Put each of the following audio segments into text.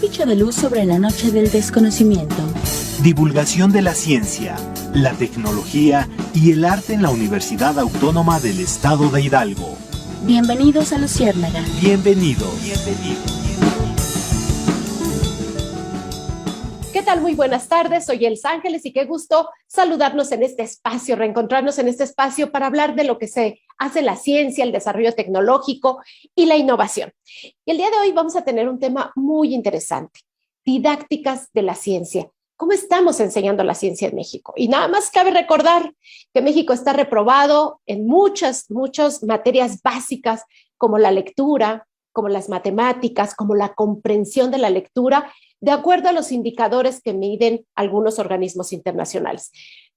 bicho de luz sobre la noche del desconocimiento. Divulgación de la ciencia, la tecnología y el arte en la Universidad Autónoma del Estado de Hidalgo. Bienvenidos a Luciérnaga. Bienvenidos. ¿Qué tal? Muy buenas tardes, soy Els Ángeles y qué gusto saludarnos en este espacio, reencontrarnos en este espacio para hablar de lo que se hace en la ciencia, el desarrollo tecnológico y la innovación. Y el día de hoy vamos a tener un tema muy interesante, didácticas de la ciencia. ¿Cómo estamos enseñando la ciencia en México? Y nada más cabe recordar que México está reprobado en muchas materias básicas como la lectura, como las matemáticas, como la comprensión de la lectura, de acuerdo a los indicadores que miden algunos organismos internacionales.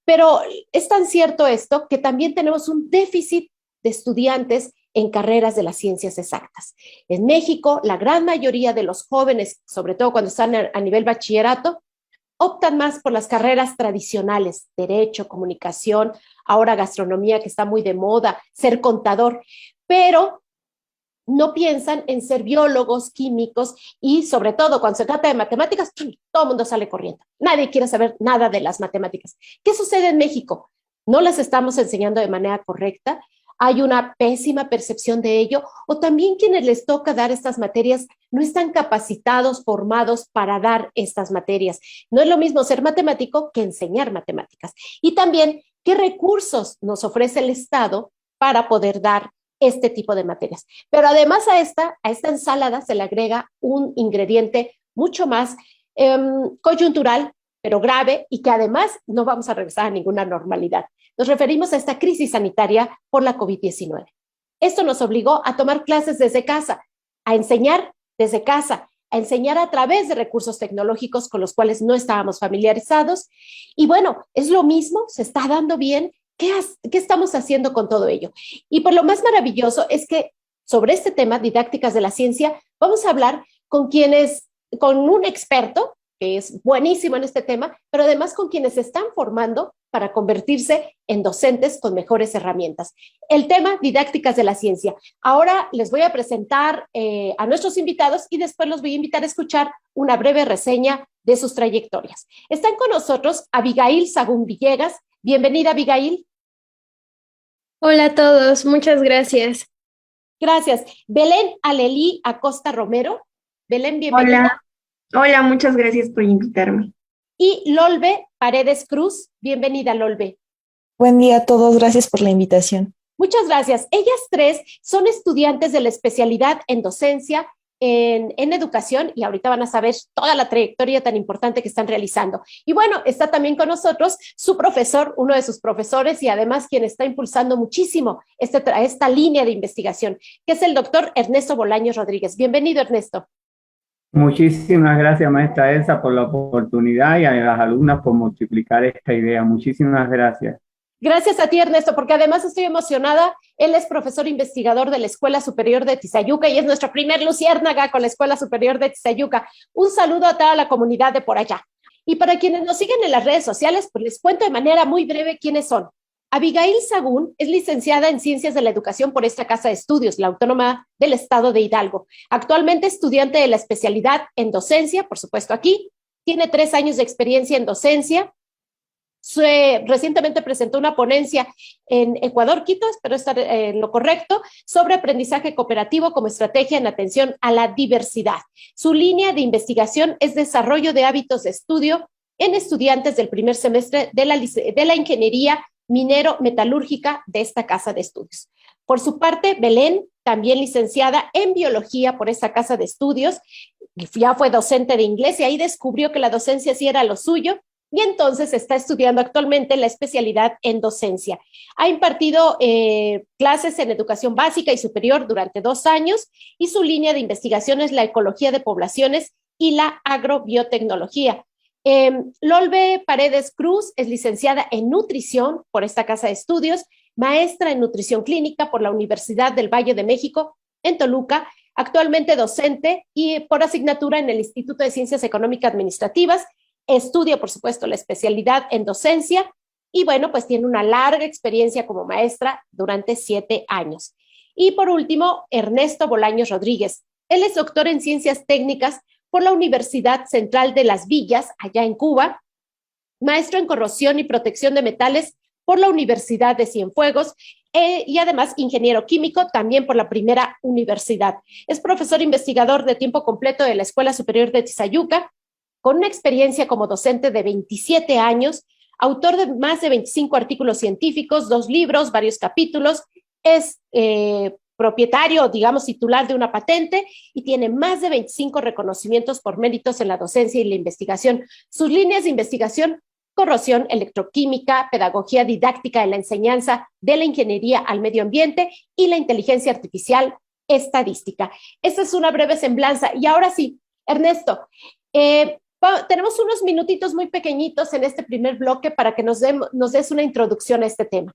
Pero es tan cierto esto que también tenemos un déficit de estudiantes en carreras de las ciencias exactas. En México, la gran mayoría de los jóvenes, sobre todo cuando están a nivel bachillerato, optan más por las carreras tradicionales, derecho, comunicación, ahora gastronomía, que está muy de moda, ser contador, pero no piensan en ser biólogos, químicos y sobre todo cuando se trata de matemáticas, todo el mundo sale corriendo. Nadie quiere saber nada de las matemáticas. ¿Qué sucede en México? No las estamos enseñando de manera correcta, hay una pésima percepción de ello, o también quienes les toca dar estas materias no están capacitados, formados para dar estas materias. No es lo mismo ser matemático que enseñar matemáticas. Y también, ¿qué recursos nos ofrece el Estado para poder dar este tipo de materias? Pero además a esta ensalada se le agrega un ingrediente mucho más coyuntural, pero grave, y que además no vamos a regresar a ninguna normalidad. Nos referimos a esta crisis sanitaria por la COVID-19. Esto nos obligó a tomar clases desde casa, a enseñar desde casa, a enseñar a través de recursos tecnológicos con los cuales no estábamos familiarizados. Y bueno, es lo mismo, se está dando bien. ¿Qué estamos haciendo con todo ello? Y por lo más maravilloso es que sobre este tema, didácticas de la ciencia, vamos a hablar con un experto que es buenísimo en este tema, pero además con quienes se están formando para convertirse en docentes con mejores herramientas. El tema, didácticas de la ciencia. Ahora les voy a presentar a nuestros invitados y después los voy a invitar a escuchar una breve reseña de sus trayectorias. Están con nosotros Abigail Sahún Villegas. Bienvenida, Abigail. Hola a todos, muchas gracias. Gracias. Belén Alelí Acosta Romero. Belén, bienvenida. Hola, muchas gracias por invitarme. Y Lolbe Paredes Cruz. Bienvenida, Lolbe. Buen día a todos, gracias por la invitación. Muchas gracias. Ellas tres son estudiantes de la especialidad en docencia, en educación, y ahorita van a saber toda la trayectoria tan importante que están realizando. Y bueno, está también con nosotros su profesor, uno de sus profesores, y además quien está impulsando muchísimo esta línea de investigación, que es el doctor Ernesto Bolaños Rodríguez. Bienvenido, Ernesto. Muchísimas gracias, maestra Elsa, por la oportunidad y a las alumnas por multiplicar esta idea. Muchísimas gracias. Gracias a ti, Ernesto, porque además estoy emocionada. Él es profesor investigador de la Escuela Superior de Tizayuca y es nuestro primer luciérnaga con la Escuela Superior de Tizayuca. Un saludo a toda la comunidad de por allá. Y para quienes nos siguen en las redes sociales, pues les cuento de manera muy breve quiénes son. Abigail Sahún es licenciada en Ciencias de la Educación por esta Casa de Estudios, la Autónoma del Estado de Hidalgo. Actualmente estudiante de la especialidad en docencia, por supuesto aquí. Tiene 3 años de experiencia en docencia. Recientemente presentó una ponencia en Ecuador, Quito, espero estar en lo correcto, sobre aprendizaje cooperativo como estrategia en atención a la diversidad. Su línea de investigación es desarrollo de hábitos de estudio en estudiantes del primer semestre de la ingeniería minero-metalúrgica de esta casa de estudios. Por su parte, Belén, también licenciada en biología por esta casa de estudios, ya fue docente de inglés y ahí descubrió que la docencia sí era lo suyo, y entonces está estudiando actualmente la especialidad en docencia. Ha impartido clases en educación básica y superior durante 2 años y su línea de investigación es la ecología de poblaciones y la agrobiotecnología. Lolbe Paredes Cruz es licenciada en nutrición por esta casa de estudios, maestra en nutrición clínica por la Universidad del Valle de México en Toluca, actualmente docente y por asignatura en el Instituto de Ciencias Económicas Administrativas. Estudia, por supuesto, la especialidad en docencia y, bueno, pues tiene una larga experiencia como maestra durante 7 años. Y por último, Ernesto Bolaños Rodríguez. Él es doctor en Ciencias Técnicas por la Universidad Central de Las Villas, allá en Cuba, maestro en corrosión y protección de metales por la Universidad de Cienfuegos, y además ingeniero químico también por la primera universidad. Es profesor investigador de tiempo completo de la Escuela Superior de Tizayuca, con una experiencia como docente de 27 años, autor de más de 25 artículos científicos, 2 libros, varios capítulos, es propietario, digamos, titular de una patente y tiene más de 25 reconocimientos por méritos en la docencia y la investigación. Sus líneas de investigación: corrosión, electroquímica, pedagogía didáctica de la enseñanza, de la ingeniería al medio ambiente y la inteligencia artificial estadística. Esta es una breve semblanza. Y ahora sí, Ernesto, tenemos unos minutitos muy pequeñitos en este primer bloque para que nos des una introducción a este tema.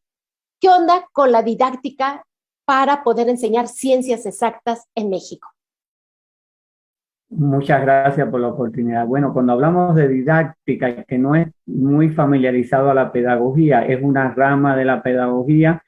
¿Qué onda con la didáctica para poder enseñar ciencias exactas en México? Muchas gracias por la oportunidad. Bueno, cuando hablamos de didáctica, que no es muy familiarizado a la pedagogía, es una rama de la pedagogía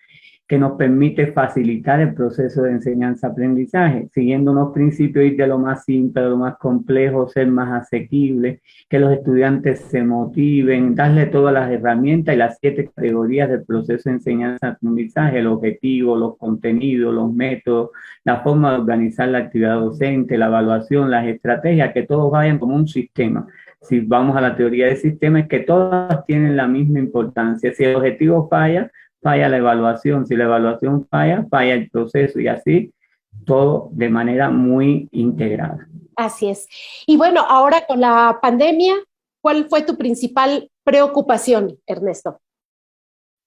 que nos permite facilitar el proceso de enseñanza-aprendizaje, siguiendo unos principios, ir de lo más simple a lo más complejo, ser más asequible, que los estudiantes se motiven, darle todas las herramientas y las 7 categorías del proceso de enseñanza-aprendizaje: el objetivo, los contenidos, los métodos, la forma de organizar la actividad docente, la evaluación, las estrategias, que todos vayan como un sistema. Si vamos a la teoría del sistema, es que todas tienen la misma importancia. Si el objetivo falla la evaluación. Si la evaluación falla el proceso, y así todo de manera muy integrada. Así es. Y bueno, ahora con la pandemia, ¿cuál fue tu principal preocupación, Ernesto?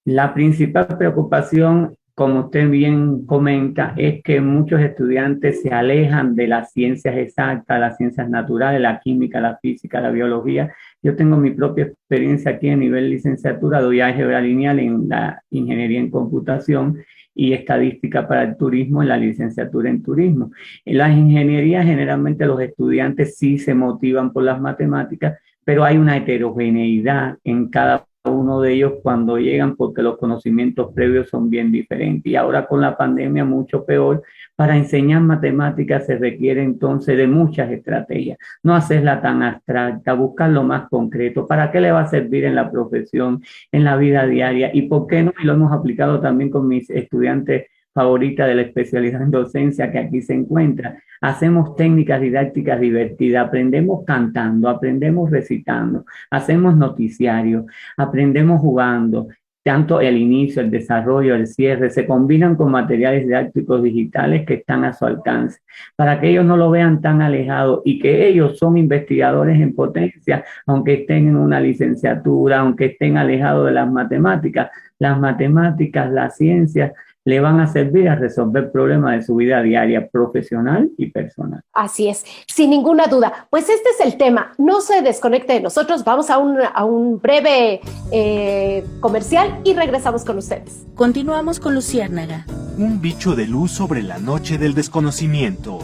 La principal preocupación, como usted bien comenta, es que muchos estudiantes se alejan de las ciencias exactas, las ciencias naturales, la química, la física, la biología. Yo tengo mi propia experiencia aquí a nivel licenciatura, doy álgebra lineal en la ingeniería en computación y estadística para el turismo en la licenciatura en turismo. En las ingenierías generalmente los estudiantes sí se motivan por las matemáticas, pero hay una heterogeneidad en cada uno de ellos cuando llegan, porque los conocimientos previos son bien diferentes. Y ahora con la pandemia mucho peor. Para enseñar matemáticas se requiere entonces de muchas estrategias. No hacerla tan abstracta, buscar lo más concreto. ¿Para qué le va a servir en la profesión, en la vida diaria? ¿Y por qué no? Y lo hemos aplicado también con mis estudiantes favorita de la especialidad en docencia que aquí se encuentra. Hacemos técnicas didácticas divertidas, aprendemos cantando, aprendemos recitando, hacemos noticiarios, aprendemos jugando. Tanto el inicio, el desarrollo, el cierre, se combinan con materiales didácticos digitales que están a su alcance, para que ellos no lo vean tan alejado y que ellos son investigadores en potencia, aunque estén en una licenciatura, aunque estén alejados de las matemáticas. Las matemáticas, las ciencias, le van a servir a resolver problemas de su vida diaria, profesional y personal. Así es, sin ninguna duda. Pues este es el tema. No se desconecte de nosotros. Vamos a un breve comercial y regresamos con ustedes. Continuamos con Luciérnaga. Un bicho de luz sobre la noche del desconocimiento.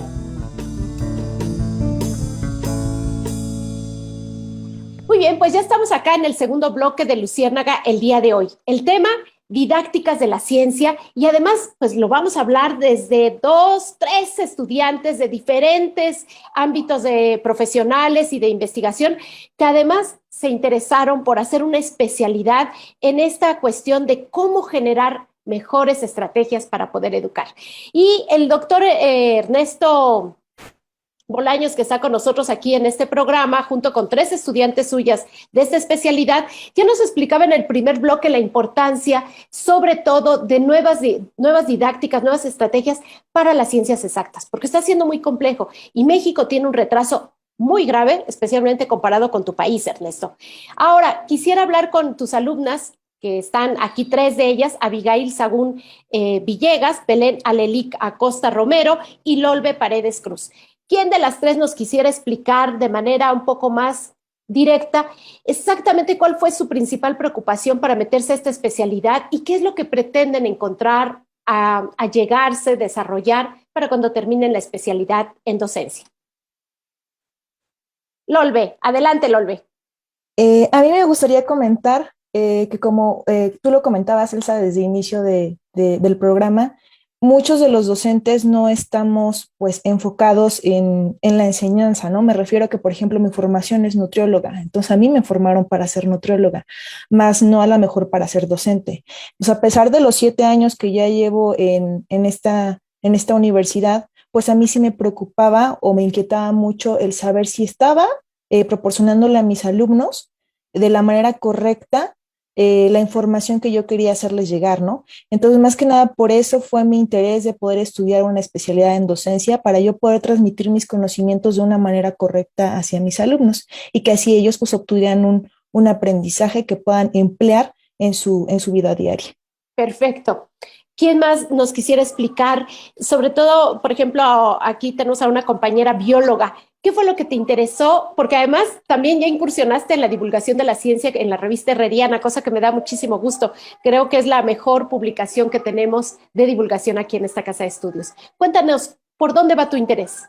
Muy bien, pues ya estamos acá en el segundo bloque de Luciérnaga el día de hoy. El tema: didácticas de la ciencia, y además pues lo vamos a hablar desde 2, 3 estudiantes de diferentes ámbitos de profesionales y de investigación que además se interesaron por hacer una especialidad en esta cuestión de cómo generar mejores estrategias para poder educar. Y el doctor Ernesto Bolaños, que está con nosotros aquí en este programa, junto con 3 estudiantes suyas de esta especialidad, ya nos explicaba en el primer bloque la importancia, sobre todo, de nuevas didácticas, nuevas estrategias para las ciencias exactas, porque está siendo muy complejo y México tiene un retraso muy grave, especialmente comparado con tu país, Ernesto. Ahora, quisiera hablar con tus alumnas, que están aquí 3 de ellas: Abigail Sagún Villegas, Belén Alelic Acosta Romero y Lolbe Paredes Cruz. ¿Quién de las 3 nos quisiera explicar de manera un poco más directa exactamente cuál fue su principal preocupación para meterse a esta especialidad y qué es lo que pretenden encontrar, a llegarse, desarrollar para cuando terminen la especialidad en docencia? Lolbe, adelante, Lolbe. A mí me gustaría comentar que como tú lo comentabas, Elsa, desde el inicio del programa, muchos de los docentes no estamos pues enfocados en la enseñanza, ¿no? Me refiero a que, por ejemplo, mi formación es nutrióloga, entonces a mí me formaron para ser nutrióloga, más no a lo mejor para ser docente. Pues a pesar de los 7 años que ya llevo en esta universidad, pues a mí sí me preocupaba o me inquietaba mucho el saber si estaba proporcionándole a mis alumnos de la manera correcta la información que yo quería hacerles llegar, ¿no? Entonces, más que nada, por eso fue mi interés de poder estudiar una especialidad en docencia para yo poder transmitir mis conocimientos de una manera correcta hacia mis alumnos y que así ellos pues obtuvieran un aprendizaje que puedan emplear en su vida diaria. Perfecto. ¿Quién más nos quisiera explicar? Sobre todo, por ejemplo, aquí tenemos a una compañera bióloga. ¿Qué fue lo que te interesó? Porque además también ya incursionaste en la divulgación de la ciencia en la revista Herreriana, cosa que me da muchísimo gusto. Creo que es la mejor publicación que tenemos de divulgación aquí en esta casa de estudios. Cuéntanos, ¿por dónde va tu interés?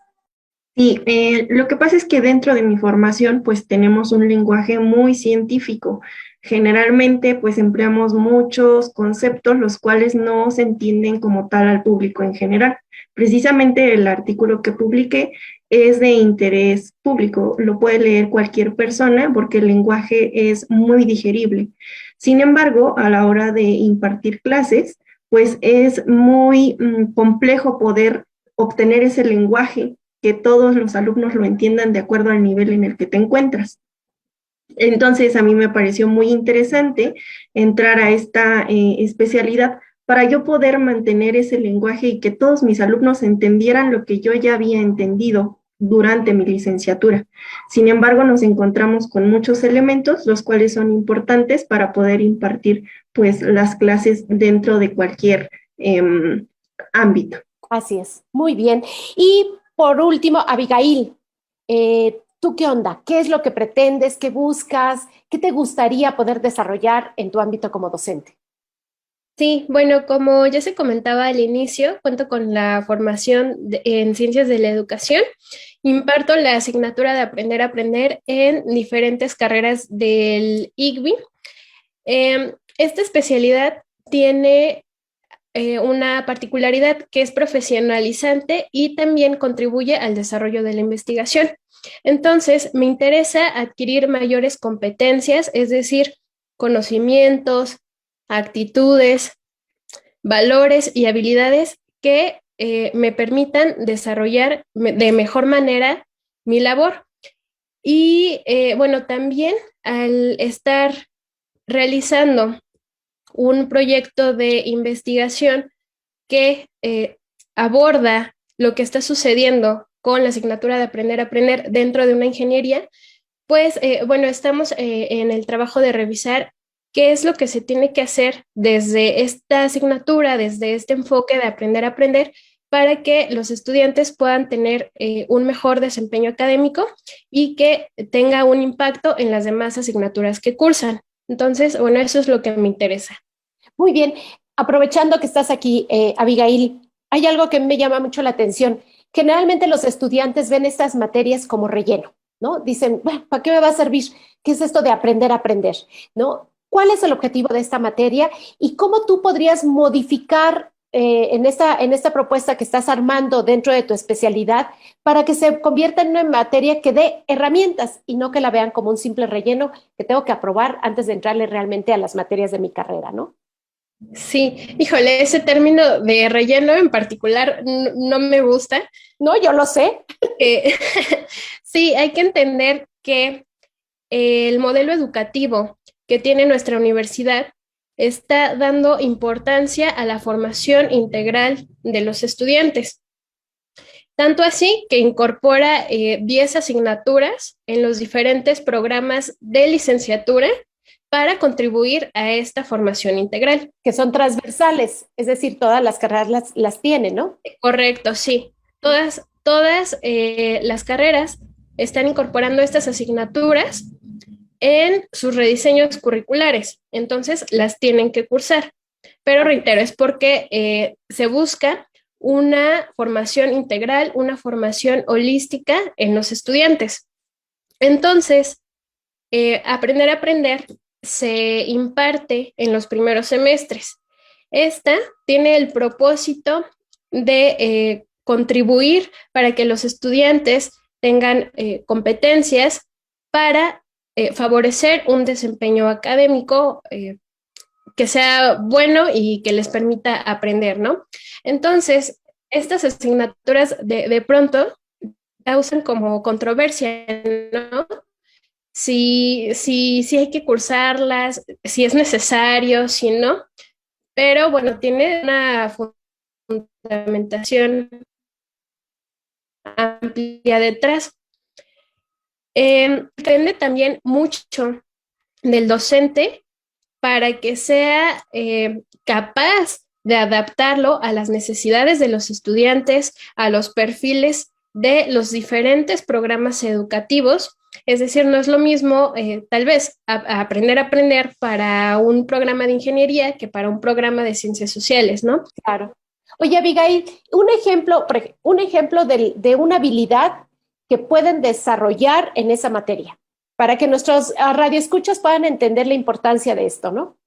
Sí, lo que pasa es que dentro de mi formación pues tenemos un lenguaje muy científico. Generalmente pues empleamos muchos conceptos los cuales no se entienden como tal al público en general. Precisamente el artículo que publiqué es de interés público, lo puede leer cualquier persona porque el lenguaje es muy digerible. Sin embargo, a la hora de impartir clases, pues es muy complejo poder obtener ese lenguaje que todos los alumnos lo entiendan de acuerdo al nivel en el que te encuentras. Entonces, a mí me pareció muy interesante entrar a esta especialidad para yo poder mantener ese lenguaje y que todos mis alumnos entendieran lo que yo ya había entendido durante mi licenciatura. Sin embargo, nos encontramos con muchos elementos, los cuales son importantes para poder impartir pues las clases dentro de cualquier ámbito. Así es, muy bien. Y por último, Abigail, ¿tú qué onda? ¿Qué es lo que pretendes? ¿Qué buscas? ¿Qué te gustaría poder desarrollar en tu ámbito como docente? Sí, bueno, como ya se comentaba al inicio, cuento con la formación en ciencias de la educación. Imparto la asignatura de Aprender a Aprender en diferentes carreras del IGBI. Esta especialidad tiene una particularidad que es profesionalizante y también contribuye al desarrollo de la investigación. Entonces, me interesa adquirir mayores competencias, es decir, conocimientos, actitudes, valores y habilidades que me permitan desarrollar de mejor manera mi labor. Y bueno, también al estar realizando un proyecto de investigación que aborda lo que está sucediendo con la asignatura de Aprender a Aprender dentro de una ingeniería, pues bueno, estamos en el trabajo de revisar qué es lo que se tiene que hacer desde esta asignatura, desde este enfoque de Aprender a Aprender, para que los estudiantes puedan tener un mejor desempeño académico y que tenga un impacto en las demás asignaturas que cursan. Entonces, bueno, eso es lo que me interesa. Muy bien, aprovechando que estás aquí, Abigail, hay algo que me llama mucho la atención. Generalmente los estudiantes ven estas materias como relleno, ¿no? Dicen, bueno, ¿para qué me va a servir? ¿Qué es esto de aprender a aprender? ¿No? ¿Cuál es el objetivo de esta materia y cómo tú podrías modificar en esta propuesta que estás armando dentro de tu especialidad para que se convierta en una materia que dé herramientas y no que la vean como un simple relleno que tengo que aprobar antes de entrarle realmente a las materias de mi carrera, ¿no? Sí, híjole, ese término de relleno en particular no me gusta. No, yo lo sé. Sí, hay que entender que el modelo educativo que tiene nuestra universidad está dando importancia a la formación integral de los estudiantes. Tanto así que incorpora 10 asignaturas en los diferentes programas de licenciatura para contribuir a esta formación integral. Que son transversales, es decir, todas las carreras las tienen, ¿no? Correcto, sí. Todas las carreras están incorporando estas asignaturas en sus rediseños curriculares, entonces las tienen que cursar. Pero reitero, es porque se busca una formación integral, una formación holística en los estudiantes. Entonces, Aprender a Aprender se imparte en los primeros semestres. Esta tiene el propósito de contribuir para que los estudiantes tengan competencias para favorecer un desempeño académico que sea bueno y que les permita aprender, ¿no? Entonces, estas asignaturas de pronto causan como controversia, ¿no? Si hay que cursarlas, si es necesario, si no, pero bueno, tiene una fundamentación amplia detrás. Depende también mucho del docente para que sea capaz de adaptarlo a las necesidades de los estudiantes, a los perfiles de los diferentes programas educativos. Es decir, no es lo mismo tal vez aprender a aprender para un programa de ingeniería que para un programa de ciencias sociales, ¿no? Claro. Oye, Abigail, un ejemplo de una habilidad que pueden desarrollar en esa materia, para que nuestros radioescuchas puedan entender la importancia de esto, ¿no?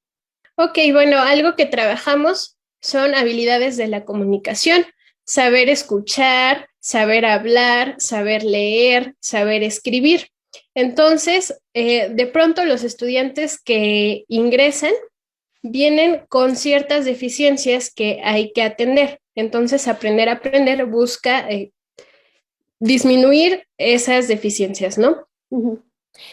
Ok, bueno, algo que trabajamos son habilidades de la comunicación, saber escuchar, saber hablar, saber leer, saber escribir. Entonces, de pronto los estudiantes que ingresan vienen con ciertas deficiencias que hay que atender. Entonces, aprender a aprender busca disminuir esas deficiencias, ¿no? Uh-huh.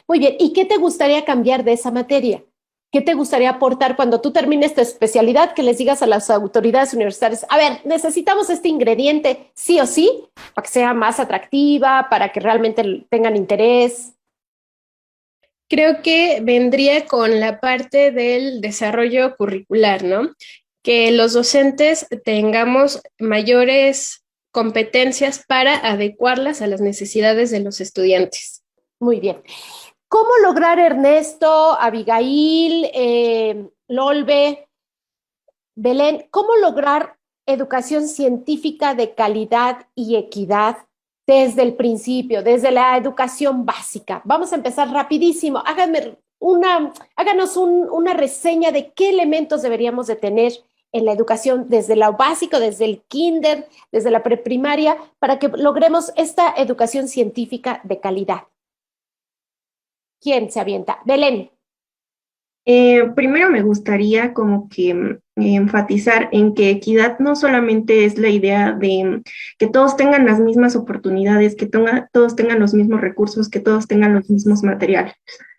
Muy bien, ¿y qué te gustaría cambiar de esa materia? ¿Qué te gustaría aportar cuando tú termines tu especialidad, que les digas a las autoridades universitarias, a ver, necesitamos este ingrediente sí o sí, para que sea más atractiva, para que realmente tengan interés? Creo que vendría con la parte del desarrollo curricular, ¿no? Que los docentes tengamos mayores competencias para adecuarlas a las necesidades de los estudiantes. Muy bien. ¿Cómo lograr, Ernesto, Abigail, Lolbe, Belén, cómo lograr educación científica de calidad y equidad desde el principio, desde la educación básica? Vamos a empezar rapidísimo. Háganos una reseña de qué elementos deberíamos de tener en la educación desde lo básico, desde el kinder, desde la preprimaria, para que logremos esta educación científica de calidad. ¿Quién se avienta? Belén. Primero me gustaría como que enfatizar en que equidad no solamente es la idea de que todos tengan las mismas oportunidades, que todos tengan los mismos recursos, que todos tengan los mismos materiales.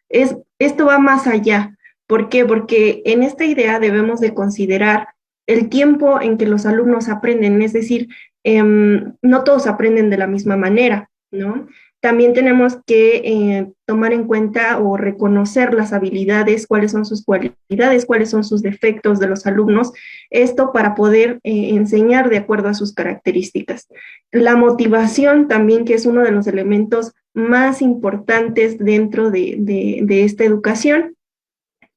Esto va más allá. ¿Por qué? Porque en esta idea debemos de considerar el tiempo en que los alumnos aprenden, es decir, no todos aprenden de la misma manera, ¿no? También tenemos que tomar en cuenta o reconocer las habilidades, cuáles son sus cualidades, cuáles son sus defectos de los alumnos, esto para poder enseñar de acuerdo a sus características. La motivación también, que es uno de los elementos más importantes dentro de esta educación.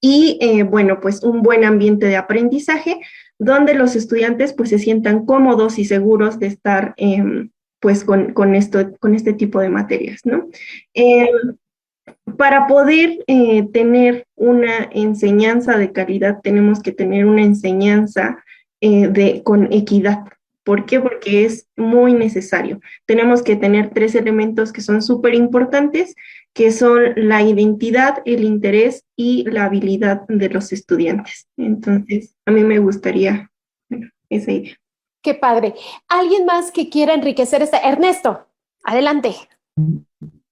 Y bueno, pues un buen ambiente de aprendizaje donde los estudiantes pues se sientan cómodos y seguros de estar pues con este tipo de materias, ¿no? Para poder tener una enseñanza de calidad, tenemos que tener una enseñanza con equidad. ¿Por qué? Porque es muy necesario. Tenemos que tener 3 elementos que son súper importantes, que son la identidad, el interés y la habilidad de los estudiantes. Entonces, a mí me gustaría, bueno, esa idea. Qué padre. ¿Alguien más que quiera enriquecer esta? Ernesto, adelante.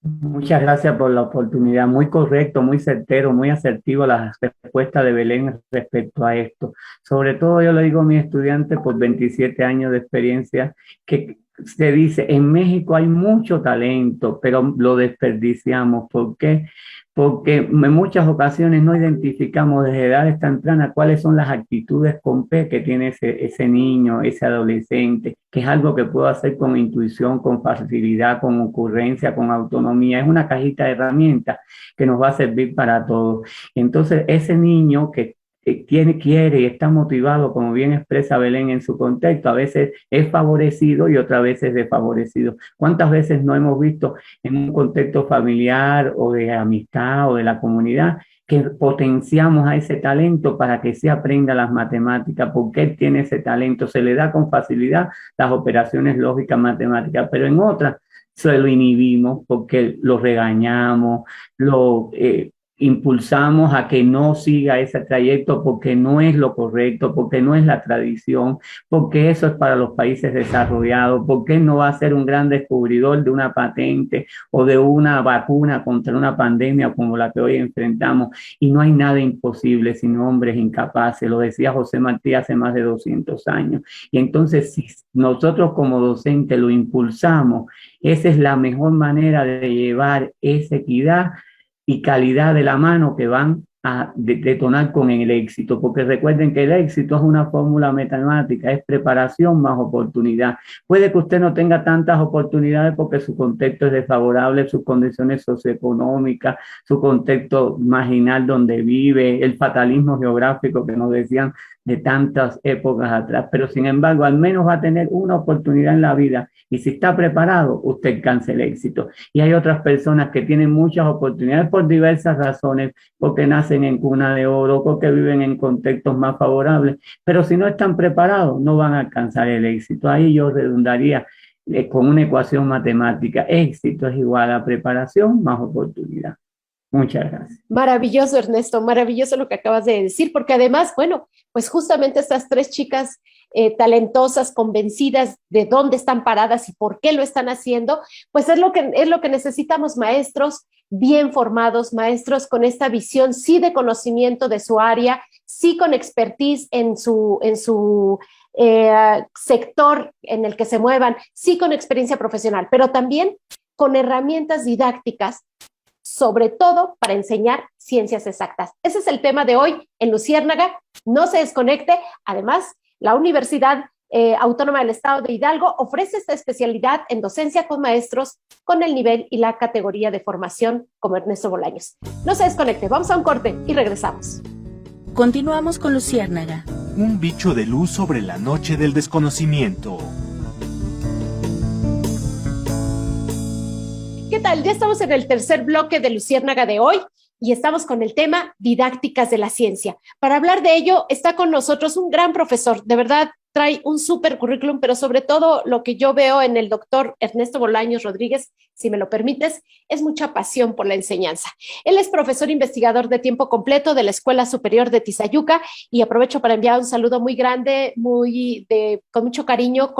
Muchas gracias por la oportunidad. Muy correcto, muy certero, muy asertivo la respuesta de Belén respecto a esto. Sobre todo yo le digo a mis estudiantes por 27 años de experiencia que se dice, en México hay mucho talento, pero lo desperdiciamos. ¿Por qué? Porque en muchas ocasiones no identificamos desde edades tempranas cuáles son las actitudes con P que tiene ese niño, ese adolescente, que es algo que puedo hacer con intuición, con facilidad, con ocurrencia, con autonomía. Es una cajita de herramientas que nos va a servir para todos. Entonces, ese niño que quiere y está motivado, como bien expresa Belén en su contexto, a veces es favorecido y otras veces desfavorecido. ¿Cuántas veces no hemos visto en un contexto familiar o de amistad o de la comunidad que potenciamos a ese talento para que se aprenda las matemáticas, porque él tiene ese talento, se le da con facilidad las operaciones lógicas matemáticas, pero en otras se lo inhibimos porque lo regañamos, lo impulsamos a que no siga ese trayecto porque no es lo correcto, porque no es la tradición, porque eso es para los países desarrollados, porque no va a ser un gran descubridor de una patente o de una vacuna contra una pandemia como la que hoy enfrentamos. Y no hay nada imposible sino hombres incapaces, lo decía José Martí hace más de 200 años. Y entonces, si nosotros como docentes lo impulsamos, esa es la mejor manera de llevar esa equidad y calidad de la mano que van a detonar con el éxito, porque recuerden que el éxito es una fórmula matemática, es preparación más oportunidad. Puede que usted no tenga tantas oportunidades porque su contexto es desfavorable, sus condiciones socioeconómicas, su contexto marginal donde vive, el fatalismo geográfico que nos decían de tantas épocas atrás, pero sin embargo al menos va a tener una oportunidad en la vida y si está preparado, usted alcanza el éxito. Y hay otras personas que tienen muchas oportunidades por diversas razones, porque nacen en cuna de oro, porque viven en contextos más favorables, pero si no están preparados, no van a alcanzar el éxito. Ahí yo redundaría con una ecuación matemática: éxito es igual a preparación más oportunidad. Muchas gracias. Maravilloso, Ernesto, maravilloso lo que acabas de decir, porque además, bueno, pues justamente estas tres chicas talentosas, convencidas de dónde están paradas y por qué lo están haciendo, pues es lo que necesitamos, maestros bien formados, maestros con esta visión, sí de conocimiento de su área, sí con expertise en su sector en el que se muevan, sí con experiencia profesional, pero también con herramientas didácticas, sobre todo para enseñar ciencias exactas. Ese es el tema de hoy en Luciérnaga. No se desconecte. Además, la Universidad Autónoma del Estado de Hidalgo ofrece esta especialidad en docencia con maestros con el nivel y la categoría de formación como Ernesto Bolaños. No se desconecte. Vamos a un corte y regresamos. Continuamos con Luciérnaga. Un bicho de luz sobre la noche del desconocimiento. ¿Qué tal? Ya estamos en el tercer bloque de Luciérnaga de hoy y estamos con el tema didácticas de la ciencia. Para hablar de ello está con nosotros un gran profesor, de verdad trae un súper currículum, pero sobre todo lo que yo veo en el doctor Ernesto Bolaños Rodríguez, si me lo permites, es mucha pasión por la enseñanza. Él es profesor investigador de tiempo completo de la Escuela Superior de Tizayuca y aprovecho para enviar un saludo muy grande, con mucho cariño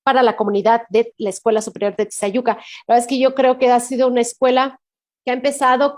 para la comunidad de la Escuela Superior de Tizayuca. La verdad es que yo creo que ha sido una escuela que ha empezado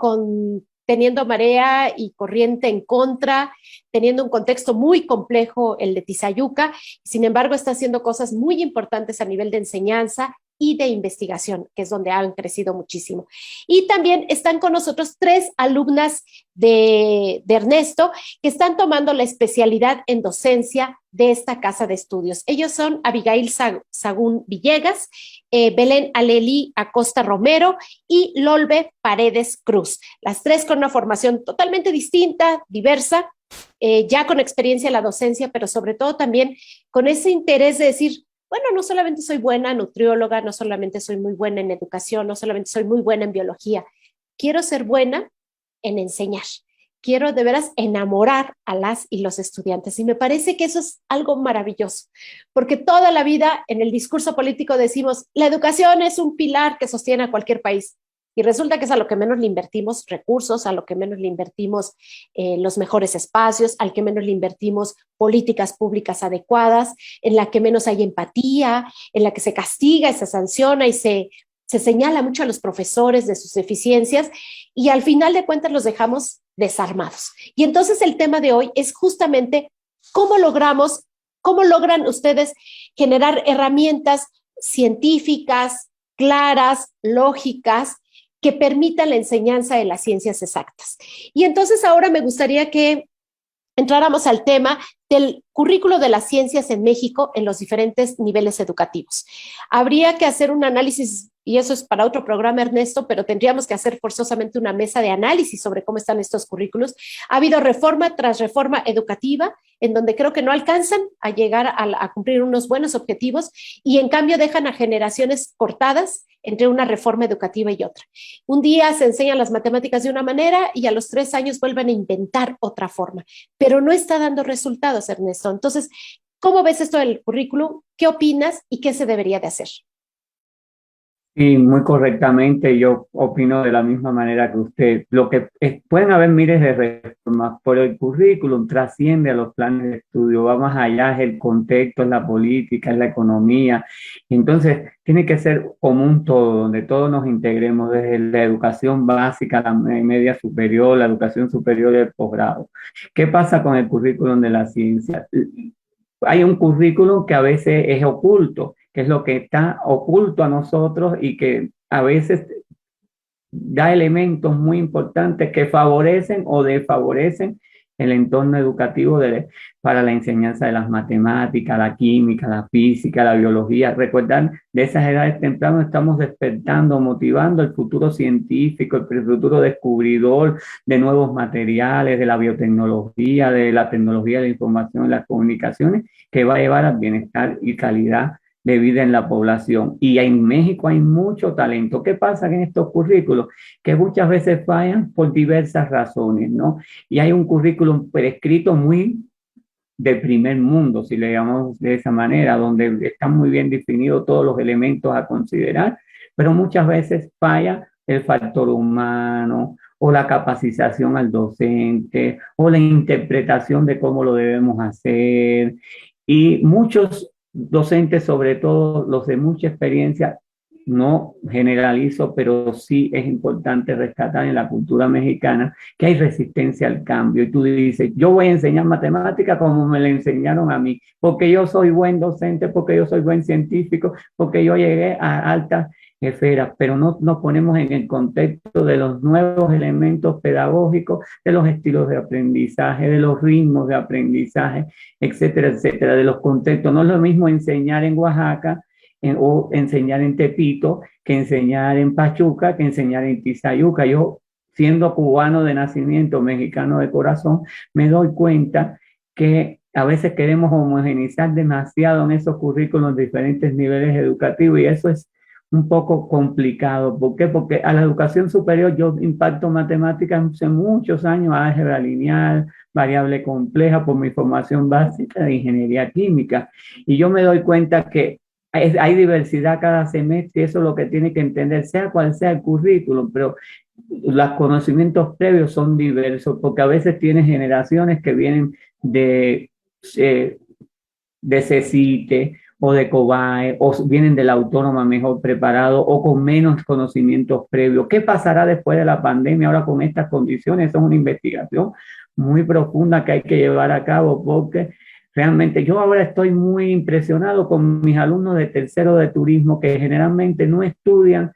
teniendo marea y corriente en contra, teniendo un contexto muy complejo, el de Tizayuca, sin embargo está haciendo cosas muy importantes a nivel de enseñanza y de investigación, que es donde han crecido muchísimo. Y también están con nosotros tres alumnas de Ernesto que están tomando la especialidad en docencia de esta casa de estudios. Ellos son Abigail Sagún Villegas, Belén Aleli Acosta Romero y Lolbe Paredes Cruz. Las tres con una formación totalmente distinta, diversa, ya con experiencia en la docencia, pero sobre todo también con ese interés de decir, bueno, no solamente soy buena nutrióloga, no solamente soy muy buena en educación, no solamente soy muy buena en biología, quiero ser buena en enseñar. Quiero de veras enamorar a las y los estudiantes. Y me parece que eso es algo maravilloso, porque toda la vida en el discurso político decimos, la educación es un pilar que sostiene a cualquier país. Y resulta que es a lo que menos le invertimos recursos, a lo que menos le invertimos los mejores espacios, al que menos le invertimos políticas públicas adecuadas, en la que menos hay empatía, en la que se castiga y se sanciona y se señala mucho a los profesores de sus deficiencias y al final de cuentas los dejamos desarmados. Y entonces el tema de hoy es justamente cómo logran ustedes generar herramientas científicas, claras, lógicas, que permitan la enseñanza de las ciencias exactas. Y entonces ahora me gustaría que entráramos al tema del currículo de las ciencias en México en los diferentes niveles educativos. Habría que hacer un análisis, y eso es para otro programa, Ernesto, pero tendríamos que hacer forzosamente una mesa de análisis sobre cómo están estos currículos. Ha habido reforma tras reforma educativa, en donde creo que no alcanzan a llegar a cumplir unos buenos objetivos y en cambio dejan a generaciones cortadas entre una reforma educativa y otra. Un día se enseñan las matemáticas de una manera y a los 3 años vuelven a inventar otra forma, pero no está dando resultados, Ernesto. Entonces, ¿cómo ves esto del currículum? ¿Qué opinas y qué se debería de hacer? Sí, muy correctamente, yo opino de la misma manera que usted. Lo que pueden haber miles de reformas, pero el currículum trasciende a los planes de estudio, va más allá, es el contexto, es la política, es la economía. Entonces, tiene que ser como un todo, donde todos nos integremos, desde la educación básica, la media superior, la educación superior y el posgrado. ¿Qué pasa con el currículum de la ciencia? Hay un currículum que a veces es oculto, que es lo que está oculto a nosotros y que a veces da elementos muy importantes que favorecen o desfavorecen el entorno educativo para la enseñanza de las matemáticas, la química, la física, la biología. Recordar, de esas edades tempranas estamos despertando, motivando el futuro científico, el futuro descubridor de nuevos materiales, de la biotecnología, de la tecnología de la información y las comunicaciones, que va a llevar al bienestar y calidad de vida en la población. Y en México hay mucho talento. ¿Qué pasa en estos currículos? Que muchas veces fallan por diversas razones, ¿no? Y hay un currículum prescrito muy de primer mundo, si le llamamos de esa manera, donde están muy bien definidos todos los elementos a considerar, pero muchas veces falla el factor humano o la capacitación al docente o la interpretación de cómo lo debemos hacer. Y muchos docentes, sobre todo los de mucha experiencia, no generalizo, pero sí es importante rescatar en la cultura mexicana que hay resistencia al cambio. Y tú dices, yo voy a enseñar matemática como me la enseñaron a mí, porque yo soy buen docente, porque yo soy buen científico, porque yo llegué a altas esferas, pero no nos ponemos en el contexto de los nuevos elementos pedagógicos, de los estilos de aprendizaje, de los ritmos de aprendizaje, etcétera, etcétera, de los contextos. No es lo mismo enseñar en Oaxaca o enseñar en Tepito que enseñar en Pachuca, que enseñar en Tizayuca. Yo, siendo cubano de nacimiento, mexicano de corazón, me doy cuenta que a veces queremos homogeneizar demasiado en esos currículos de diferentes niveles educativos y eso es un poco complicado. ¿Por qué? Porque a la educación superior yo imparto matemáticas hace muchos años, álgebra lineal, variable compleja, por mi formación básica de ingeniería química. Y yo me doy cuenta que hay diversidad cada semestre y eso es lo que tiene que entender, sea cual sea el currículum, pero los conocimientos previos son diversos, porque a veces tienes generaciones que vienen de CECITE, o de COBAE, o vienen de la autónoma mejor preparado o con menos conocimientos previos. ¿Qué pasará después de la pandemia ahora con estas condiciones? Eso es una investigación muy profunda que hay que llevar a cabo porque realmente yo ahora estoy muy impresionado con mis alumnos de tercero de turismo que generalmente no estudian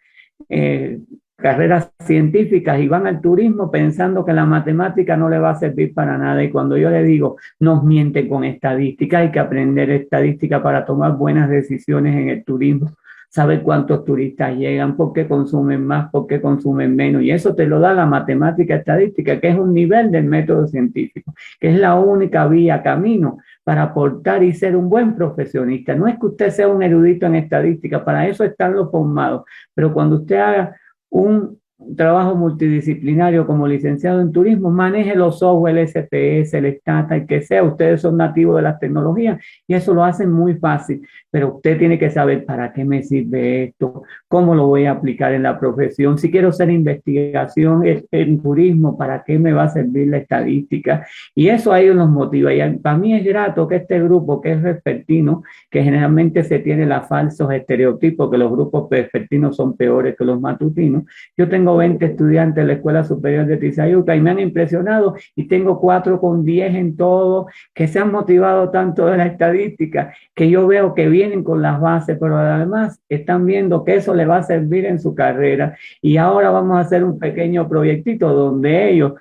carreras científicas y van al turismo pensando que la matemática no le va a servir para nada. Y cuando yo le digo, nos mienten con estadística, hay que aprender estadística para tomar buenas decisiones en el turismo, saber cuántos turistas llegan, por qué consumen más, por qué consumen menos. Y eso te lo da la matemática estadística, que es un nivel del método científico, que es la única vía, camino para aportar y ser un buen profesionista. No es que usted sea un erudito en estadística, para eso están los formados, pero cuando usted haga un trabajo multidisciplinario como licenciado en turismo, maneje los software, el SPS, el Stata, el que sea, ustedes son nativos de las tecnologías y eso lo hacen muy fácil, pero usted tiene que saber para qué me sirve esto, cómo lo voy a aplicar en la profesión, si quiero hacer investigación en turismo, para qué me va a servir la estadística, y eso a ellos los motiva. Y para mí es grato que este grupo que es vespertino, que generalmente se tiene los falsos estereotipos que los grupos vespertinos son peores que los matutinos. Yo tengo 20 estudiantes en la Escuela Superior de Tizayuca y me han impresionado y tengo 4 con 10 en todo, que se han motivado tanto de la estadística, que yo veo que vienen con las bases, pero además están viendo que eso le va a servir en su carrera. Y ahora vamos a hacer un pequeño proyectito donde ellos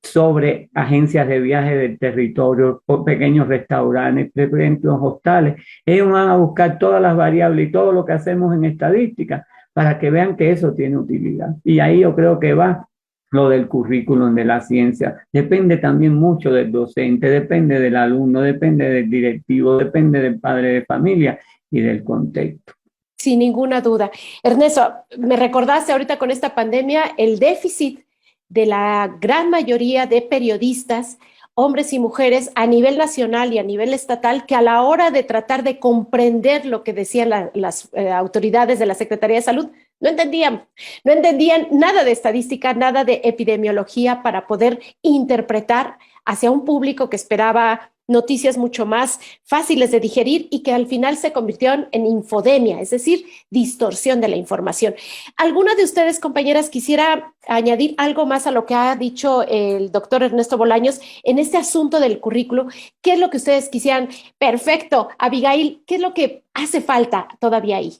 sobre agencias de viaje del territorio, por pequeños restaurantes, pequeños hostales. Ellos van a buscar todas las variables y todo lo que hacemos en estadística para que vean que eso tiene utilidad. Y ahí yo creo que va lo del currículum de la ciencia. Depende también mucho del docente, depende del alumno, depende del directivo, depende del padre de familia y del contexto. Sin ninguna duda. Ernesto, me recordaste ahorita con esta pandemia el déficit de la gran mayoría de periodistas, hombres y mujeres a nivel nacional y a nivel estatal, que a la hora de tratar de comprender lo que decían las autoridades de la Secretaría de Salud, no entendían nada de estadística, nada de epidemiología para poder interpretar hacia un público que esperaba noticias mucho más fáciles de digerir y que al final se convirtieron en infodemia, es decir, distorsión de la información. ¿Alguna de ustedes, compañeras, quisiera añadir algo más a lo que ha dicho el doctor Ernesto Bolaños en este asunto del currículo? ¿Qué es lo que ustedes quisieran? Perfecto. Abigail, ¿qué es lo que hace falta todavía ahí?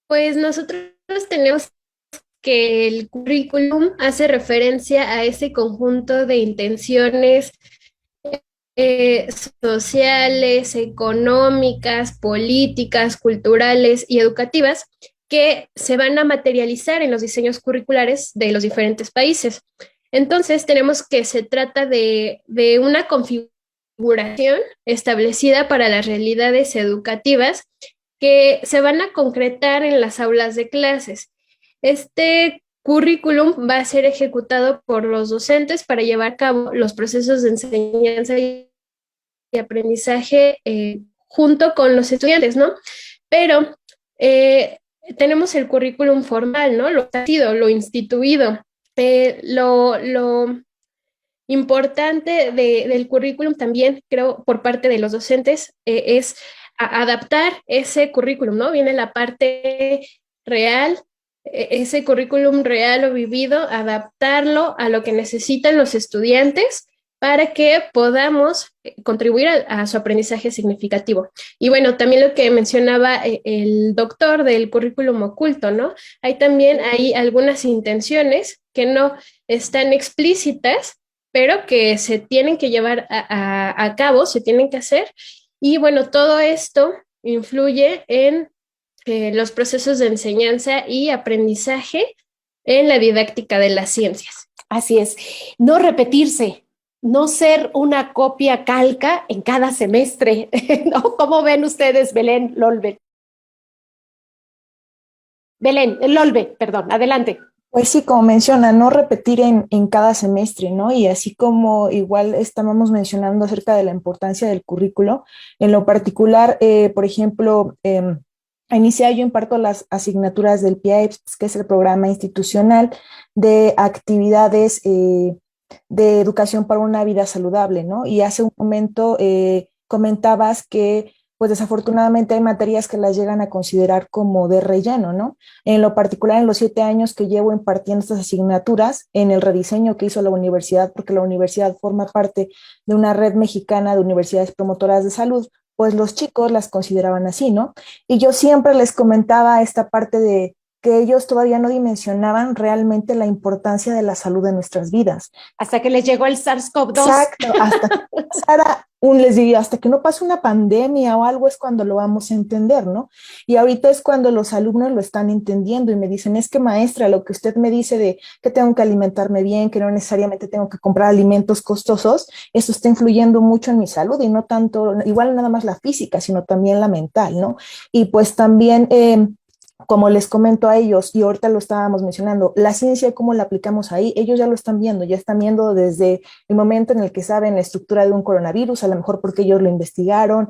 Pues nosotros tenemos que el currículum hace referencia a ese conjunto de intenciones sociales, económicas, políticas, culturales y educativas que se van a materializar en los diseños curriculares de los diferentes países. Entonces, tenemos que se trata de una configuración establecida para las realidades educativas que se van a concretar en las aulas de clases. Este currículum va a ser ejecutado por los docentes para llevar a cabo los procesos de enseñanza y aprendizaje junto con los estudiantes, ¿no? Pero tenemos el currículum formal, ¿no? Lo instituido. Lo importante del currículum también, creo, por parte de los docentes, es adaptar ese currículum, ¿no? Viene la parte real, ese currículum real o vivido, adaptarlo a lo que necesitan los estudiantes para que podamos contribuir a su aprendizaje significativo. Y bueno, también lo que mencionaba el doctor del currículum oculto, ¿no? Hay también algunas intenciones que no están explícitas, pero que se tienen que llevar a cabo, se tienen que hacer. Y bueno, todo esto influye en los procesos de enseñanza y aprendizaje en la didáctica de las ciencias. Así es, no repetirse, no ser una copia calca en cada semestre, ¿no? ¿Cómo ven ustedes, Belén, Lolbe? Belén, Lolbe, perdón, adelante. Pues sí, como menciona, no repetir en cada semestre, ¿no? Y así como igual estábamos mencionando acerca de la importancia del currículo, en lo particular, por ejemplo, a iniciar yo imparto las asignaturas del PIAEPS, que es el programa institucional de actividades de educación para una vida saludable, ¿no? Y hace un momento comentabas que pues desafortunadamente hay materias que las llegan a considerar como de relleno, ¿no? En lo particular, en los 7 años que llevo impartiendo estas asignaturas, en el rediseño que hizo la universidad, porque la universidad forma parte de una red mexicana de universidades promotoras de salud, pues los chicos las consideraban así, ¿no? Y yo siempre les comentaba esta parte de que ellos todavía no dimensionaban realmente la importancia de la salud en nuestras vidas. Hasta que les llegó el SARS-CoV-2. Exacto, les diría, hasta que no pase una pandemia o algo es cuando lo vamos a entender, ¿no? Y ahorita es cuando los alumnos lo están entendiendo y me dicen, es que maestra, lo que usted me dice de que tengo que alimentarme bien, que no necesariamente tengo que comprar alimentos costosos, eso está influyendo mucho en mi salud y no tanto, igual nada más la física, sino también la mental, ¿no? Y pues también como les comento a ellos, y ahorita lo estábamos mencionando, la ciencia, ¿cómo la aplicamos ahí? Ellos ya lo están viendo, ya están viendo desde el momento en el que saben la estructura de un coronavirus, a lo mejor porque ellos lo investigaron,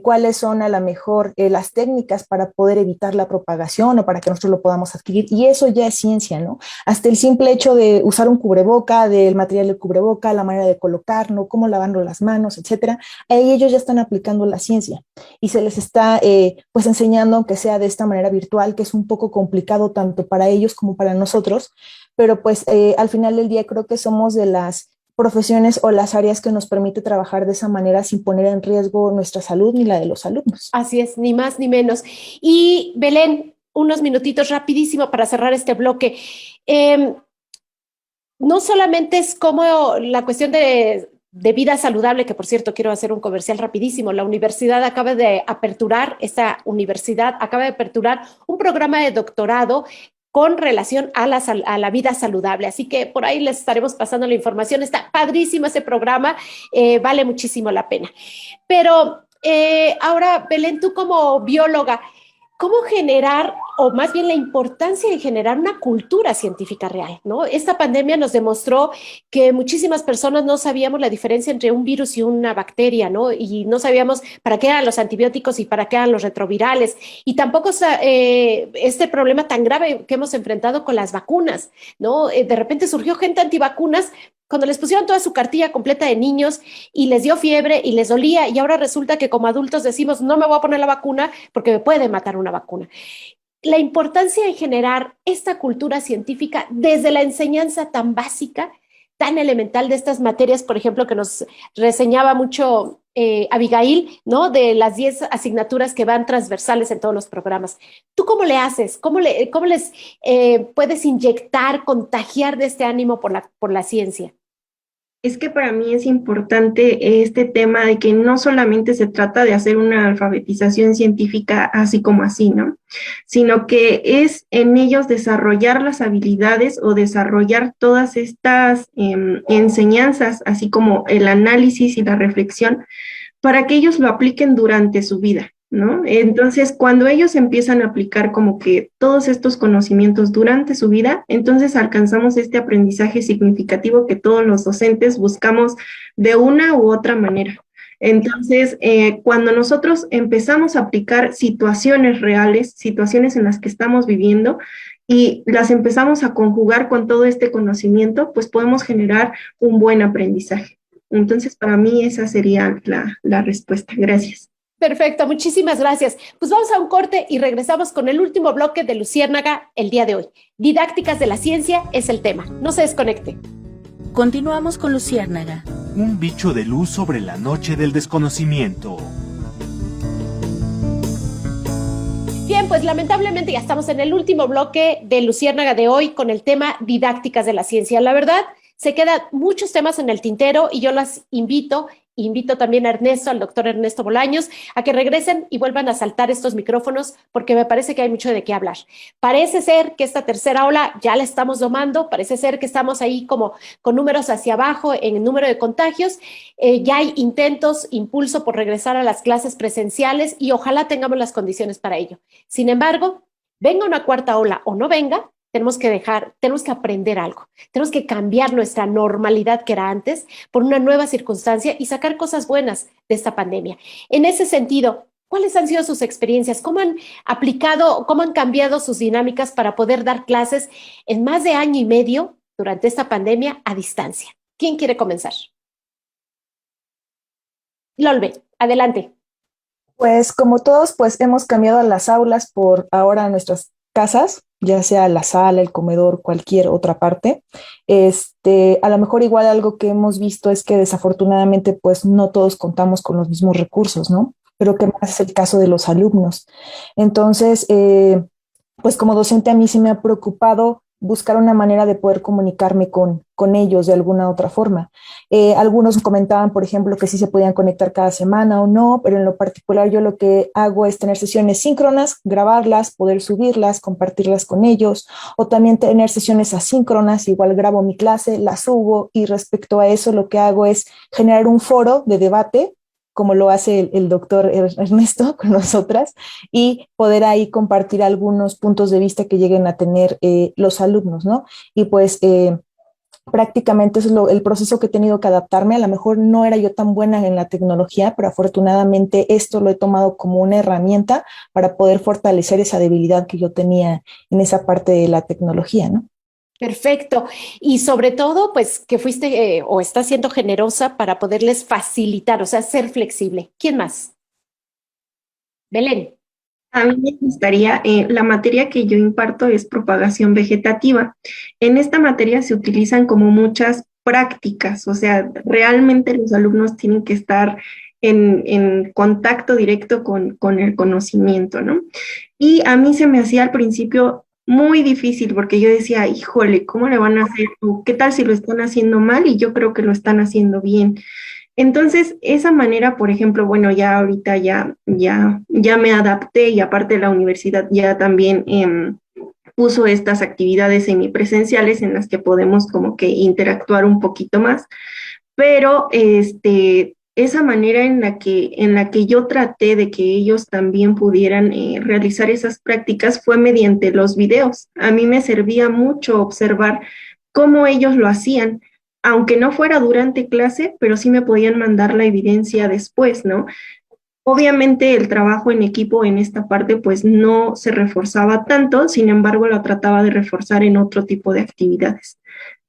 cuáles son a lo mejor las técnicas para poder evitar la propagación o para que nosotros lo podamos adquirir, y eso ya es ciencia, ¿no? Hasta el simple hecho de usar un cubreboca, del material del cubreboca, la manera de colocarlo, cómo lavando las manos, etcétera, ahí ellos ya están aplicando la ciencia y se les está pues enseñando, aunque sea de esta manera virtual, que es un poco complicado tanto para ellos como para nosotros, pero pues al final del día creo que somos de las profesiones o las áreas que nos permite trabajar de esa manera sin poner en riesgo nuestra salud ni la de los alumnos. Así es, ni más ni menos. Y Belén, unos minutitos rapidísimo para cerrar este bloque. no solamente es como la cuestión de vida saludable, que por cierto quiero hacer un comercial rapidísimo. La universidad acaba de aperturar, esta universidad acaba de aperturar un programa de doctorado con relación a la vida saludable. Así que por ahí les estaremos pasando la información. Está padrísimo ese programa, vale muchísimo la pena. Pero ahora, Belén, tú como bióloga, ¿cómo generar, o más bien la importancia de generar una cultura científica real, ¿no? Esta pandemia nos demostró que muchísimas personas no sabíamos la diferencia entre un virus y una bacteria, ¿no? Y no sabíamos para qué eran los antibióticos y para qué eran los retrovirales. Y tampoco este problema tan grave que hemos enfrentado con las vacunas, ¿no? De repente surgió gente antivacunas cuando les pusieron toda su cartilla completa de niños y les dio fiebre y les dolía, y ahora resulta que como adultos decimos, no me voy a poner la vacuna porque me puede matar una vacuna. La importancia de generar esta cultura científica desde la enseñanza tan básica, tan elemental de estas materias, por ejemplo, que nos reseñaba mucho Abigail, ¿no? De las 10 asignaturas que van transversales en todos los programas. ¿Tú cómo le haces? ¿Cómo les puedes inyectar, contagiar de este ánimo por la ciencia? Es que para mí es importante este tema de que no solamente se trata de hacer una alfabetización científica así como así, ¿no? Sino que es en ellos desarrollar las habilidades o desarrollar todas estas enseñanzas, así como el análisis y la reflexión, para que ellos lo apliquen durante su vida, ¿no? Entonces, cuando ellos empiezan a aplicar como que todos estos conocimientos durante su vida, entonces alcanzamos este aprendizaje significativo que todos los docentes buscamos de una u otra manera. Entonces, cuando nosotros empezamos a aplicar situaciones reales, situaciones en las que estamos viviendo, y las empezamos a conjugar con todo este conocimiento, pues podemos generar un buen aprendizaje. Entonces, para mí esa sería la respuesta. Gracias. Perfecto, muchísimas gracias. Pues vamos a un corte y regresamos con el último bloque de Luciérnaga el día de hoy. Didácticas de la ciencia es el tema. No se desconecte. Continuamos con Luciérnaga. Un bicho de luz sobre la noche del desconocimiento. Bien, pues lamentablemente ya estamos en el último bloque de Luciérnaga de hoy con el tema didácticas de la ciencia. La verdad, se quedan muchos temas en el tintero y yo las invito también a Ernesto, al doctor Ernesto Bolaños, a que regresen y vuelvan a saltar estos micrófonos porque me parece que hay mucho de qué hablar. Parece ser que esta tercera ola ya la estamos domando, parece ser que estamos ahí como con números hacia abajo en el número de contagios, ya hay intentos, impulso por regresar a las clases presenciales y ojalá tengamos las condiciones para ello. Sin embargo, venga una cuarta ola o no venga, tenemos que aprender algo, tenemos que cambiar nuestra normalidad que era antes por una nueva circunstancia y sacar cosas buenas de esta pandemia. En ese sentido, ¿cuáles han sido sus experiencias? ¿Cómo han aplicado, cómo han cambiado sus dinámicas para poder dar clases en más de año y medio durante esta pandemia a distancia? ¿Quién quiere comenzar? Lolbe, adelante. Pues como todos, pues hemos cambiado las aulas por ahora nuestras casas, ya sea la sala, el comedor, cualquier otra parte. A lo mejor igual algo que hemos visto es que desafortunadamente pues no todos contamos con los mismos recursos, ¿no? Pero que más es el caso de los alumnos. Entonces, pues como docente a mí sí me ha preocupado buscar una manera de poder comunicarme con ellos de alguna otra forma. Algunos comentaban, por ejemplo, que sí se podían conectar cada semana o no, pero en lo particular yo lo que hago es tener sesiones síncronas, grabarlas, poder subirlas, compartirlas con ellos, o también tener sesiones asíncronas, igual grabo mi clase, la subo, y respecto a eso lo que hago es generar un foro de debate, como lo hace el doctor Ernesto con nosotras, y poder ahí compartir algunos puntos de vista que lleguen a tener los alumnos, ¿no? Y pues prácticamente es el proceso que he tenido que adaptarme. A lo mejor no era yo tan buena en la tecnología, pero afortunadamente esto lo he tomado como una herramienta para poder fortalecer esa debilidad que yo tenía en esa parte de la tecnología, ¿no? Perfecto. Y sobre todo, pues que fuiste o estás siendo generosa para poderles facilitar, o sea, ser flexible. ¿Quién más? Belén. A mí me gustaría, la materia que yo imparto es propagación vegetativa. En esta materia se utilizan como muchas prácticas, o sea, realmente los alumnos tienen que estar en contacto directo con el conocimiento, ¿no? Y a mí se me hacía al principio muy difícil porque yo decía, híjole, ¿cómo le van a hacer? ¿O qué tal si lo están haciendo mal? Y yo creo que lo están haciendo bien. Entonces, esa manera, por ejemplo, bueno, ya ahorita ya me adapté y aparte la universidad ya también puso estas actividades semipresenciales en las que podemos como que interactuar un poquito más, pero esa manera en la que yo traté de que ellos también pudieran realizar esas prácticas fue mediante los videos. A mí me servía mucho observar cómo ellos lo hacían, aunque no fuera durante clase, pero sí me podían mandar la evidencia después, ¿no? Obviamente el trabajo en equipo en esta parte pues no se reforzaba tanto, sin embargo lo trataba de reforzar en otro tipo de actividades.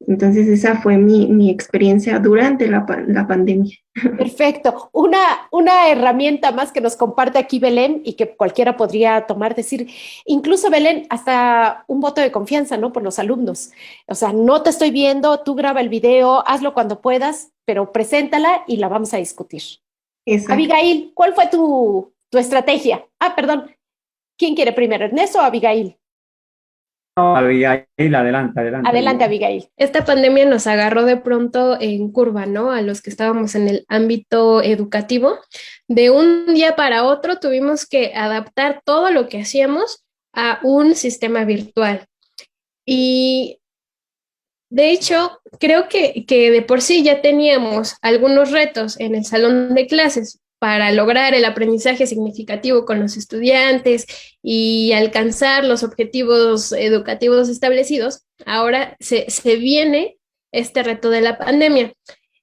Entonces esa fue mi experiencia durante la pandemia. Perfecto. Una herramienta más que nos comparte aquí Belén y que cualquiera podría tomar, decir, incluso Belén, hasta un voto de confianza, ¿no? Por los alumnos. O sea, no te estoy viendo, tú graba el video, hazlo cuando puedas, pero preséntala y la vamos a discutir. Exacto. Abigail, ¿cuál fue tu estrategia? Ah, perdón. ¿Quién quiere primero, Ernesto o Abigail? No, Abigail, adelante, adelante. Adelante, Abigail. Esta pandemia nos agarró de pronto en curva, ¿no? A los que estábamos en el ámbito educativo. De un día para otro tuvimos que adaptar todo lo que hacíamos a un sistema virtual. Y de hecho, creo que de por sí ya teníamos algunos retos en el salón de clases para lograr el aprendizaje significativo con los estudiantes y alcanzar los objetivos educativos establecidos. Ahora se viene este reto de la pandemia.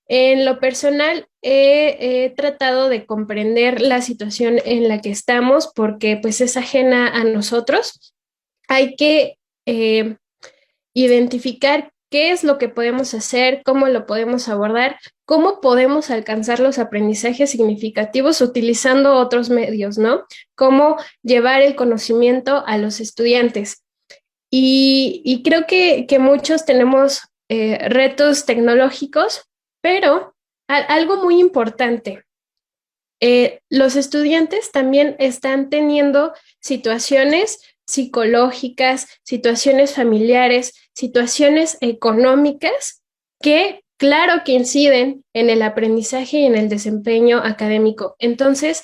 En lo personal, he tratado de comprender la situación en la que estamos porque pues es ajena a nosotros. Hay que identificar qué es lo que podemos hacer, cómo lo podemos abordar, cómo podemos alcanzar los aprendizajes significativos utilizando otros medios, ¿no? Cómo llevar el conocimiento a los estudiantes. Y creo que muchos tenemos retos tecnológicos, pero algo muy importante, los estudiantes también están teniendo situaciones psicológicas, situaciones familiares, situaciones económicas que, claro, que inciden en el aprendizaje y en el desempeño académico. Entonces,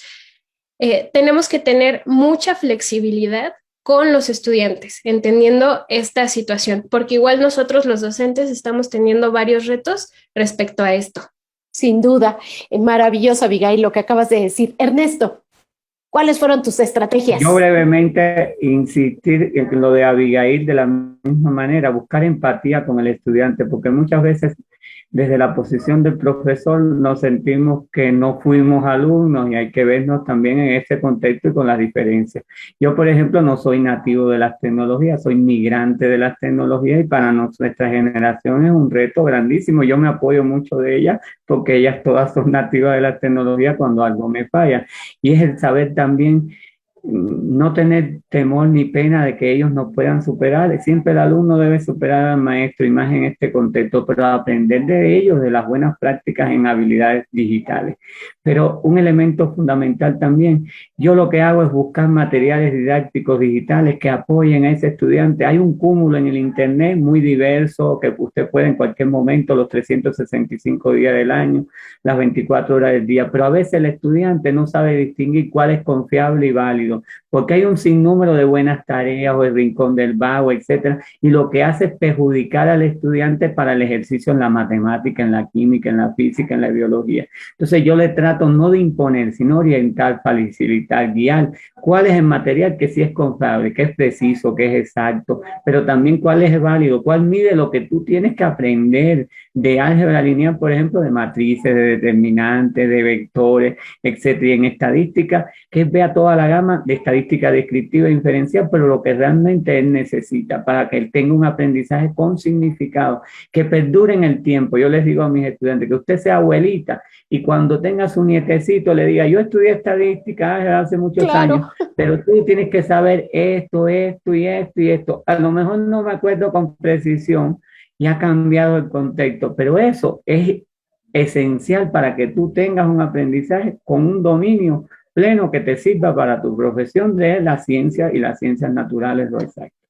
tenemos que tener mucha flexibilidad con los estudiantes, entendiendo esta situación, porque igual nosotros los docentes estamos teniendo varios retos respecto a esto. Sin duda, maravilloso, Abigail, lo que acabas de decir. Ernesto, ¿cuáles fueron tus estrategias? Yo brevemente insistir en lo de Abigail de la misma manera, buscar empatía con el estudiante, porque muchas veces desde la posición del profesor nos sentimos que no fuimos alumnos y hay que vernos también en ese contexto y con las diferencias. Yo, por ejemplo, no soy nativo de las tecnologías, soy migrante de las tecnologías y para nuestra generación es un reto grandísimo. Yo me apoyo mucho de ellas porque ellas todas son nativas de las tecnologías cuando algo me falla. Y es el saber también no tener temor ni pena de que ellos no puedan superar. Siempre el alumno debe superar al maestro y más en este contexto, pero aprender de ellos, de las buenas prácticas en habilidades digitales. Pero un elemento fundamental también, yo lo que hago es buscar materiales didácticos digitales que apoyen a ese estudiante. Hay un cúmulo en el internet muy diverso que usted puede en cualquier momento, los 365 días del año, las 24 horas del día, pero a veces el estudiante no sabe distinguir cuál es confiable y válido, porque hay un sinnúmero de buenas tareas o el rincón del vago, etcétera, y lo que hace es perjudicar al estudiante para el ejercicio en la matemática, en la química, en la física, en la biología. Entonces yo le trato no de imponer, sino orientar, facilitar, guiar cuál es el material que sí es confiable, que es preciso, que es exacto, pero también cuál es válido, cuál mide lo que tú tienes que aprender de álgebra lineal, por ejemplo, de matrices, de determinantes, de vectores, etcétera, y en estadística, que vea toda la gama de estadística descriptiva e inferencial, pero lo que realmente él necesita para que él tenga un aprendizaje con significado, que perdure en el tiempo. Yo les digo a mis estudiantes que usted sea abuelita y cuando tenga su nietecito le diga, yo estudié estadística hace muchos años, pero tú tienes que saber esto, esto y esto y esto. A lo mejor no me acuerdo con precisión y ha cambiado el contexto, pero eso es esencial para que tú tengas un aprendizaje con un dominio pleno que te sirva para tu profesión de la ciencia y las ciencias naturales o exactas.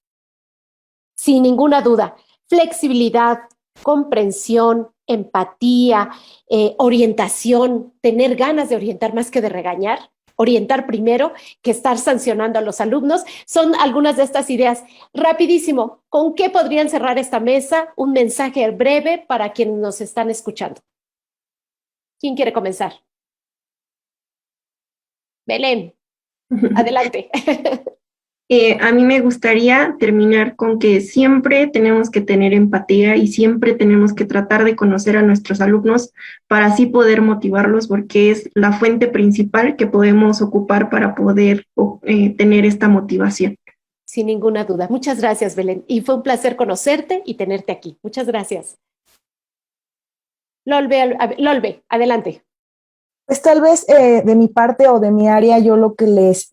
sin ninguna duda. Flexibilidad, comprensión, empatía, orientación, tener ganas de orientar más que de regañar, orientar primero que estar sancionando a los alumnos, son algunas de estas ideas. Rapidísimo, ¿con qué podrían cerrar esta mesa? Un mensaje breve para quienes nos están escuchando. ¿Quién quiere comenzar? Belén, adelante. A mí me gustaría terminar con que siempre tenemos que tener empatía y siempre tenemos que tratar de conocer a nuestros alumnos para así poder motivarlos, porque es la fuente principal que podemos ocupar para poder tener esta motivación. Sin ninguna duda. Muchas gracias, Belén. Y fue un placer conocerte y tenerte aquí. Muchas gracias. Lolbe, adelante. Pues tal vez de mi parte o de mi área, yo lo que les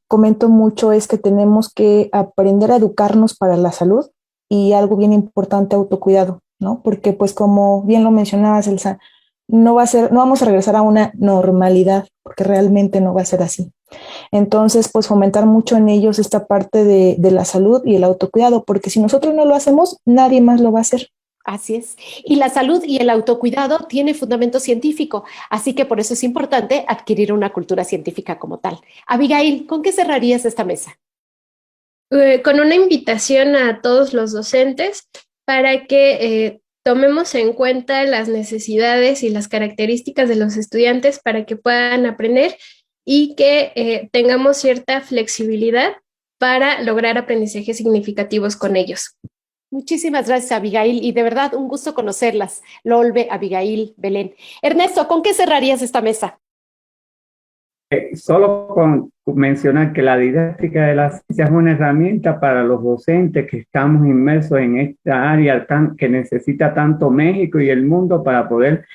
comento mucho es que tenemos que aprender a educarnos para la salud y algo bien importante, autocuidado, ¿no? Porque pues como bien lo mencionabas, Elsa, no vamos a regresar a una normalidad, porque realmente no va a ser así. Entonces, pues fomentar mucho en ellos esta parte de la salud y el autocuidado, porque si nosotros no lo hacemos, nadie más lo va a hacer. Así es. Y la salud y el autocuidado tiene fundamento científico, así que por eso es importante adquirir una cultura científica como tal. Abigail, ¿con qué cerrarías esta mesa? Con una invitación a todos los docentes para que tomemos en cuenta las necesidades y las características de los estudiantes para que puedan aprender y que tengamos cierta flexibilidad para lograr aprendizajes significativos con ellos. Muchísimas gracias, Abigail, y de verdad un gusto conocerlas, Lolbe, Abigail, Belén. Ernesto, ¿con qué cerrarías esta mesa? Solo con mencionar que la didáctica de la ciencia es una herramienta para los docentes que estamos inmersos en esta área que necesita tanto México y el mundo para poder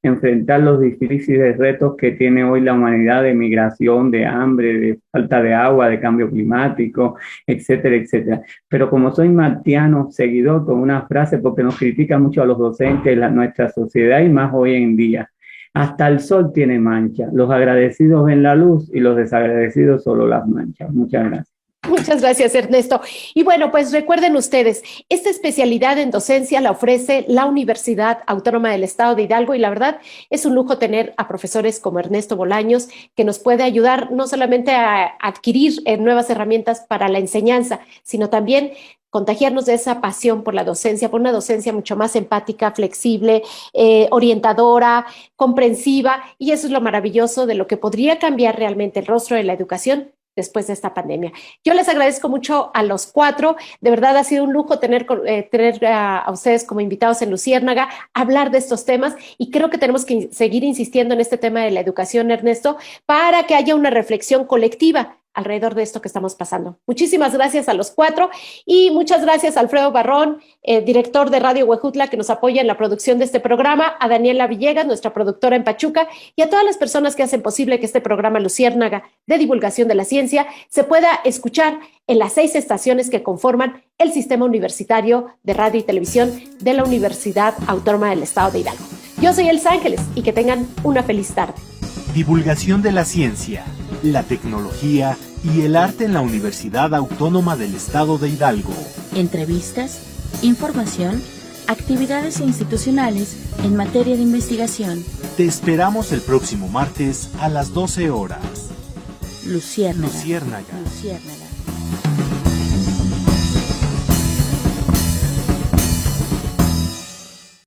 enfrentar los difíciles retos que tiene hoy la humanidad de migración, de hambre, de falta de agua, de cambio climático, etcétera, etcétera. Pero como soy martiano, seguidor con una frase, porque nos critica mucho a los docentes, nuestra sociedad y más hoy en día. Hasta el sol tiene mancha. Los agradecidos ven la luz y los desagradecidos solo las manchas. Muchas gracias. Muchas gracias, Ernesto. Y bueno, pues recuerden ustedes, esta especialidad en docencia la ofrece la Universidad Autónoma del Estado de Hidalgo y la verdad es un lujo tener a profesores como Ernesto Bolaños que nos puede ayudar no solamente a adquirir nuevas herramientas para la enseñanza, sino también contagiarnos de esa pasión por la docencia, por una docencia mucho más empática, flexible, orientadora, comprensiva, y eso es lo maravilloso de lo que podría cambiar realmente el rostro de la educación después de esta pandemia. Yo les agradezco mucho a los cuatro, de verdad ha sido un lujo tener a ustedes como invitados en Luciérnaga, hablar de estos temas y creo que tenemos que seguir insistiendo en este tema de la educación, Ernesto, para que haya una reflexión colectiva alrededor de esto que estamos pasando. Muchísimas gracias a los cuatro y muchas gracias a Alfredo Barrón, director de Radio Huejutla, que nos apoya en la producción de este programa, a Daniela Villegas, nuestra productora en Pachuca, y a todas las personas que hacen posible que este programa Luciérnaga de divulgación de la ciencia se pueda escuchar en las 6 estaciones que conforman el Sistema Universitario de Radio y Televisión de la Universidad Autónoma del Estado de Hidalgo. Yo soy Elsa Ángeles y que tengan una feliz tarde. Divulgación de la ciencia, la tecnología y el arte en la Universidad Autónoma del Estado de Hidalgo. Entrevistas, información, actividades institucionales en materia de investigación. Te esperamos el próximo martes a las 12 horas. Luciérnaga. Luciérnaga. Luciérnaga.